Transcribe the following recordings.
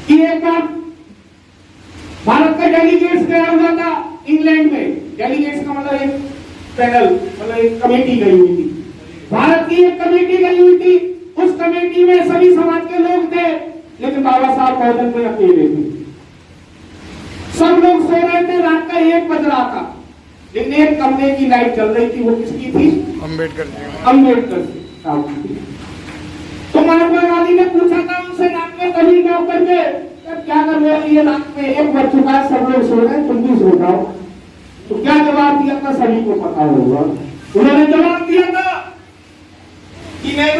कि एक बार भारत का डेलीगेट्स गया हुआ था इंग्लैंड में। डेलीगेट्स का मतलब एक पैनल, मतलब एक कमेटी गई हुई थी। भारत की एक कमेटी गई हुई थी। उस कमेटी में सभी समाज के लोग थे, लेकिन बाबा साहब महोदय में अकेले थे। सब लोग सो रहे थे, रात का 1 बज रहा था, लेकिन एक कमरे की लाइट जल रही थी। वो किसकी थी? अम्बेडकर साहब की। तो महात्मा गांधी ने पूछा था उनसे रात में कभी ना करके, क्या कर रहे हो? ये रात में 1 बज चुका है, सब लोग सो रहे हैं, तुम भी सो जाओ। तो क्या जवाब दिया था? सभी को पता होगा। उन्होंने जवाब दिया था कि नहीं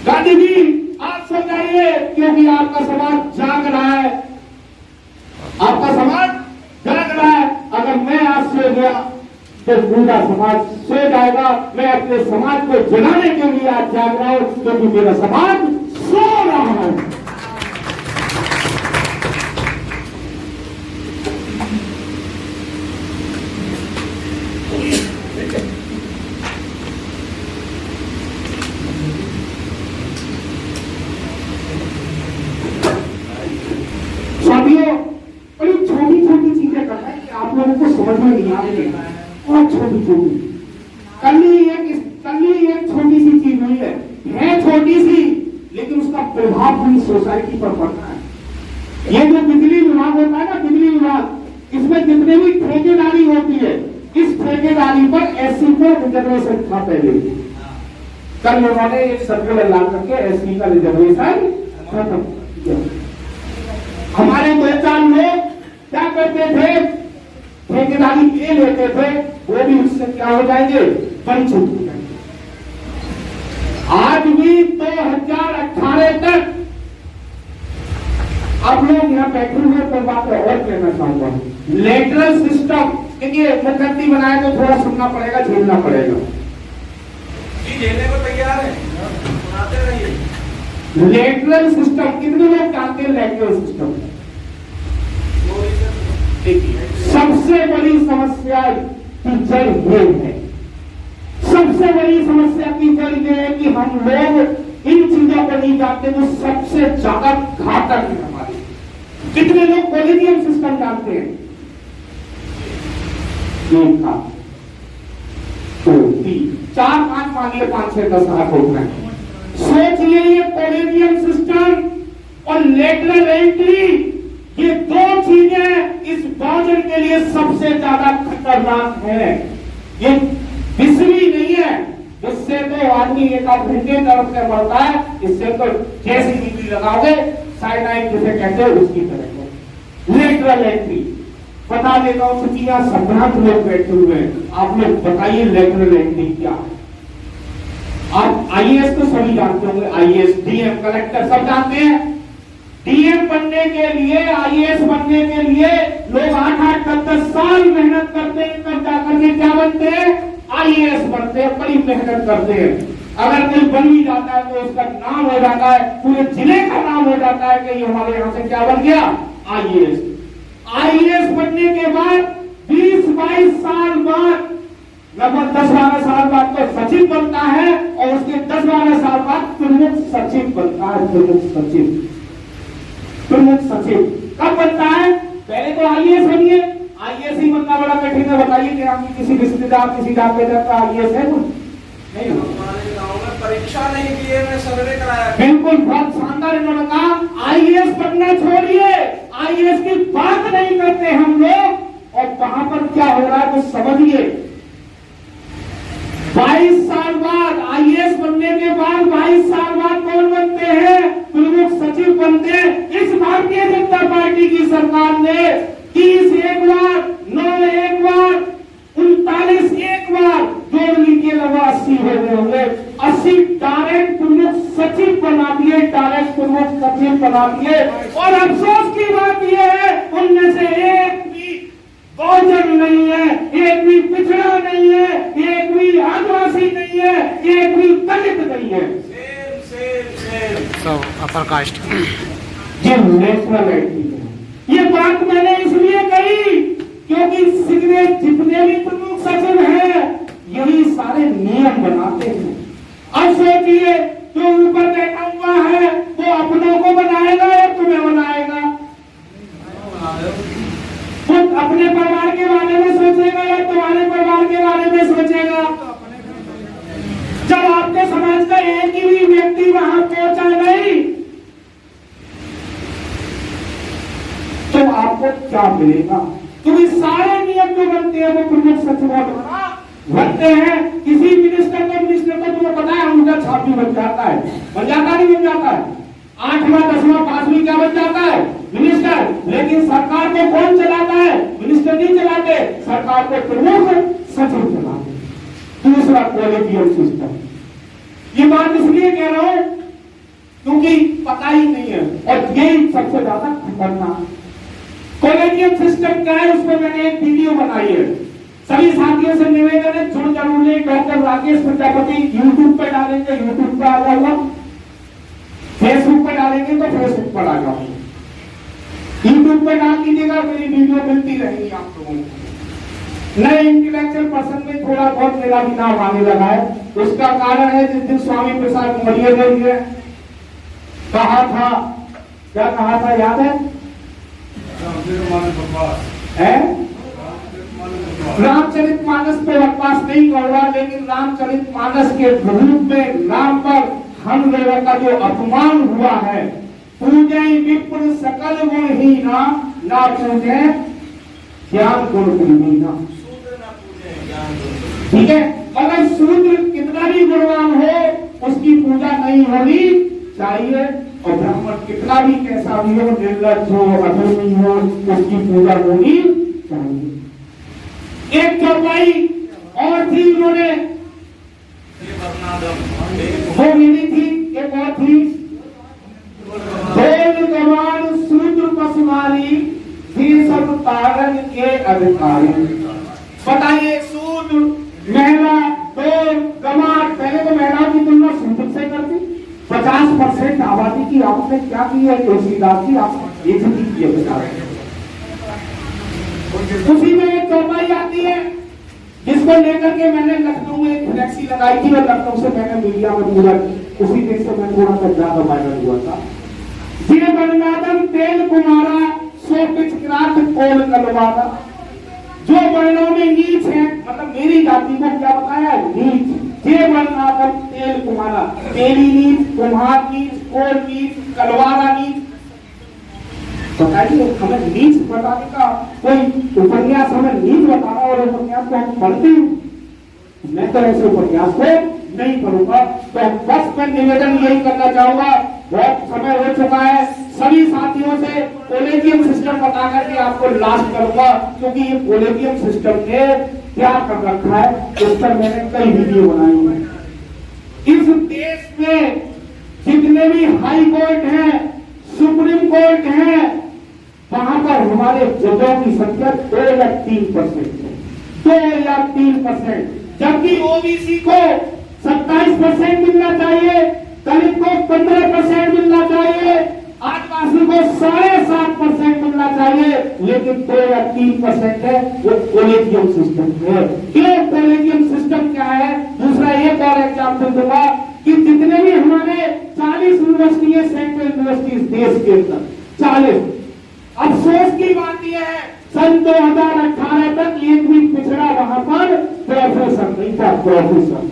गांधी जी, आप सो जाइए, क्योंकि आपका समाज जाग रहा है, आपका समाज जाग रहा है। अगर मैं आज सो गया तो पूरा समाज सो जाएगा। मैं अपने समाज को जगाने के लिए आज जाग रहा हूं, क्योंकि मेरा समाज सो रहा है। बड़ी छोटी छोटी चीजें करना है कि आप लोगों को समझ में नहीं आ रही है। और छोटी छोटी कल ही एक छोटी सी चीज हुई है छोटी सी, लेकिन उसका प्रभाव पूरी सोसाइटी पर पड़ता है। ये जो बिजली विभाग होता है ना, बिजली विभाग, इसमें जितने भी ठेकेदारी होती है, इस ठेकेदारी पर एससी को रिजर्वेशन था पहले। कल उन्होंने एक सर्कुलर ला करके एससी का रिजर्वेशन खत्म किया। हमारे 2-4 लोग क्या करते थे? ठेकेदारी ले लेते थे, वो भी उससे क्या हो जाएंगे? वंचित हो जाएंगे। आज भी 2018 तक आप लोग यहाँ बैठे हुए तो बात और कहना चाहूंगा। लेटरल सिस्टम, देखिए मुख्यमंत्री बनाए तो थोड़ा सुनना पड़ेगा, झेलना पड़ेगा। झेलने को तैयार है, सुनाते रहिए। लेटरल सिस्टम कितने लोग जानते हैं? लेटरल सिस्टम सबसे बड़ी समस्या की जड़ ये है, सबसे बड़ी समस्या की जड़ ये है कि हम लोग इन चीजों को नहीं जानते जो सबसे ज्यादा घातक है हमारे। कितने लोग कॉलेजियम सिस्टम जानते हैं? 1 था, 2, 3, 4, 5 मानिए, 5, 6, 10 हाथ हो गए। सोचिए ये कॉलेजियम सिस्टम और लेटरल एंट्री, ये 2 चीजें इस बहुजन के लिए सबसे ज्यादा खतरनाक है। ये बिस्वी नहीं है, इससे तो आदमी 1-8 घंटे तरफ से बढ़ता है। इससे तो जैसी डिग्री लगाओगे साइनाइड जिसे कहते हैं उसकी तरह। लेटरल एंट्री बता देता हूं, सुनिया संभ्रांत लोग बैठे हुए हैं, आप लोग बताइए लेटरल एंट्री क्या? आप आईएएस तो सभी जानते होंगे, आईएएस, डीएम, कलेक्टर सब जानते हैं। डीएम बनने के लिए, आईएएस बनने के लिए लोग 8-8, 10-10 साल मेहनत करते हैं, तब जाकर के क्या बनते हैं? आईएएस बनते हैं, बड़ी मेहनत करते हैं। अगर कोई बन भी जाता है तो उसका नाम हो जाता है, पूरे जिले का नाम हो जाता है कि ये हमारे यहाँ से क्या बन गया? आईएएस। आईएएस बनने के बाद 20-22 साल बाद, लगभग 10-12 साल बाद तो सचिव बनता है, और उसके 10-12 साल बाद प्रमुख सचिव बनता है। प्रमुख सचिव कब बनता है? पहले तो आईएएस बनिए। आईएएस ही बनना बड़ा कठिन है। बताइए कि आपकी किसी रिश्तेदार, किसी जान-पहचान का आईएएस है? नहीं। हमारे गांव में परीक्षा नहीं की है, मैं सर्वे कराया। बिल्कुल, बहुत शानदार। इन्होंने कहा आईएएस बनना छोड़िए, आईएएस की बात नहीं करते हम लोग। और वहां पर क्या हो रहा है तो समझिए। 22 साल बाद, आईएएस बनने के बाद 22 साल बाद कौन बनते हैं? प्रमुख सचिव बनते हैं। इस भारतीय जनता पार्टी की सरकार ने 30 एक बार, 9 एक बार, 39 एक बार जोड़ लीजिए, लगभग 80 हो गए होंगे। 80 डायरेक्ट प्रमुख सचिव बना दिए, डायरेक्ट प्रमुख सचिव बना दिए। और अफसोस की बात यह है, उनमें से एक भी बहुजन नहीं है, एक भी पिछड़ा नहीं है, एक भी आदिवासी नहीं है, एक भी दलित नहीं है। सब अपर कास्ट। ये नेशनल एंट्री है। ये बात मैंने इसलिए कही क्योंकि जितने भी प्रमुख सचिव हैं, यही सारे नियम बनाते हैं। अब सोचिए, जो ऊपर बैठा हुआ है वो अपनों को बनाएगा या तुम्हें बनाएगा? आपको क्या मिलेगा। क्योंकि सारे नियम जो बनते हैं वो प्रमुख सचिव द्वारा बनते हैं। किसी मिनिस्टर को तुम्हें पता है उनका छापी बन जाता है, नहीं बन जाता है। 8वां 10वां 5वीं क्या बन जाता है, मिनिस्टर। लेकिन सरकार को कौन चलाता है, मिनिस्टर नहीं चलाते, सरकार को प्रमुख सचिव चलाते। दूसरा कॉलेजियम सिस्टम, ये बात इसलिए कह रहा हूं क्योंकि पता ही नहीं है और यही सबसे ज्यादा खतरनाक। कॉलेजियम सिस्टम क्या है, उसमें मैंने एक वीडियो बनाई है। सभी साथियों से निवेदन है, जुड़ जरूर ले। डॉक्टर राकेश प्रजापति यूट्यूब पे डालेंगे, यूट्यूब पे आ जाऊंगा, फेसबुक पे डालेंगे तो फेसबुक पर आ जाऊंगा, यूट्यूब पे डाल दीजिएगा, मेरी वीडियो मिलती रहेगी आप लोगों को। नए इंटेलेक्चुअल पर्सन में थोड़ा बहुत मेरा भी नाम आने लगा है। उसका कारण है जिस दिन स्वामी प्रसाद मौर्य ने कहा था, क्या कहा था याद है? रामचरितमानस पे बकवास नहीं करूंगा, लेकिन रामचरितमानस के रूप में राम पर हम लोगों का जो अपमान हुआ है, पूजे विप्र सकल गुण ही ना पूजे ज्ञान गुण ही ना। ठीक है, अगर शूद्र कितना भी गुणवान हो उसकी पूजा नहीं होनी चाहिए, और ब्राह्मण कितना भी कैसा भी हो, निर्लज हो, अधर्मी हो, उसकी पूजा होनी चाहिए। एक चौपाई और थी, उन्होंने वो मिली थी, एक और थी, गवान शूद्र पशुमारी ये सब तारण के अधिकारी। बताइए, शूद्र महिला तो गवार, पहले तो महिलाओं की तुलना शूद्र से करती। 50% आबादी की आपने क्या की है, तुलसीदास की आप बेइज्जती की है। 50 उसी में एक चौपाई आती है जिसको लेकर के मैंने लखनऊ में एक फ्लैक्सी लगाई थी और लखनऊ से मैंने मीडिया में पूरा उसी दिन से मैं थोड़ा सा ज्यादा वायरल हुआ था। ये वर्णादम तेल कुमारा सो पिचकिरात कोल कलवारा। जो वर्णों में नीच है, मतलब मेरी जाति को क्या बताया, नीच। ये वर्णादम तेल कुमारा, तेली नीच, कुम्हार नीच, कोल नीच, कलवारा नीच। बताइए, हमें नीच बताने का कोई उपन्यास हमें नीच बता रहा और उपन्यास को हम पढ़ते हैं। मैं तो ऐसे उपन्यास को नहीं पढ़ूंगा। तो बस मैं निवेदन यही करना चाहूंगा, बहुत समय हो चुका है, सभी साथियों से कॉलेजियम सिस्टम बता करके आपको लास्ट करूंगा, क्योंकि ये कॉलेजियम सिस्टम ने क्या कर रखा है उस पर मैंने कई वीडियो बनाई है। इस देश में जितने भी हाई कोर्ट है, सुप्रीम कोर्ट है, वहां पर हमारे जजों की संख्या 2 या 3% है, 2 या 3%। जबकि ओबीसी को 27% मिलना चाहिए, दलित को 15% मिलना चाहिए, आदिवासी को 7.5% मिलना चाहिए, लेकिन 2 या 3% है। वो कॉलेजियम सिस्टम है। क्यों कॉलेजियम सिस्टम क्या है? दूसरा एक और एग्जाम्पल दूंगा कि जितने भी हमारे 40 यूनिवर्सिटी है, सेंट्रल यूनिवर्सिटीज देश के अंदर 40। अफसोस की बात यह है, सन 2018 तक एक भी पिछड़ा वहां पर प्रोफेसर नहीं था। प्रोफेसर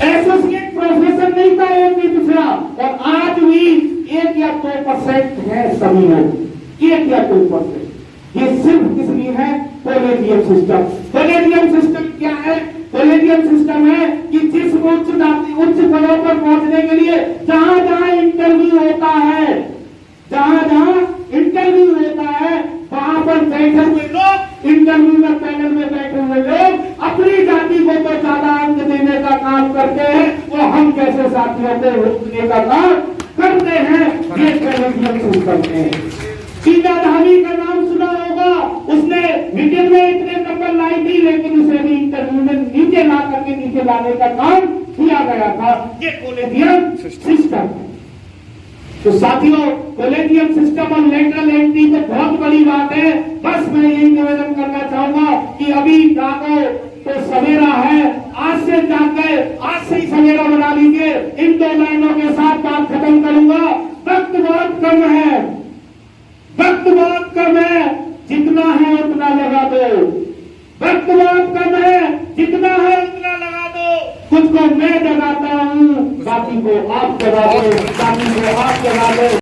एसोसिएट प्रोफेसर नहीं था एक भी पिछड़ा, और आज भी 1 या 2% है सभी लोग, 1 या 2%। ये सिर्फ किसलिए है? Collegium system. कॉलेजियम सिस्टम क्या है? कॉलेजियम सिस्टम है कि जिस उच्च पदों पर पहुंचने के लिए जहां जहां इंटरव्यू होता है, वहां पर बैठे हुए लोग, इंटरव्यू में पैनल में बैठे हुए लोग अपनी जाति को तो ज्यादा अंक देने का काम करते हैं, वो हम कैसे साथियों को रोकने का काम करते हैं। ये कॉलेजियम सिस्टम है। सीधा धामी का नाम सुना होगा, उसने मीटिंग में इतने नंबर लाई थी, लेकिन उसे भी इंटरव्यू में नीचे ला करके नीचे लाने का काम किया गया था। ये कॉलेजियम सिस्टम है। तो साथियों, कॉलेजियम सिस्टम और लेटरल एंट्री तो बहुत बड़ी बात है। बस मैं यही निवेदन करना चाहूंगा कि अभी जागो तो सवेरा है, आज से जाग गए, आज से ही सवेरा बना लीजिए। इन 2 लाइनों के साथ बात खत्म करूंगा। वक्त बहुत कम है, वक्त बहुत कम है, जितना है उतना लगा दो। वक्त बहुत कम है, जितना है उतना लगा दो। कुछ को मैं जगाता हूँ, बाकी को आप जगा दो, बाकी को आप जगा दो।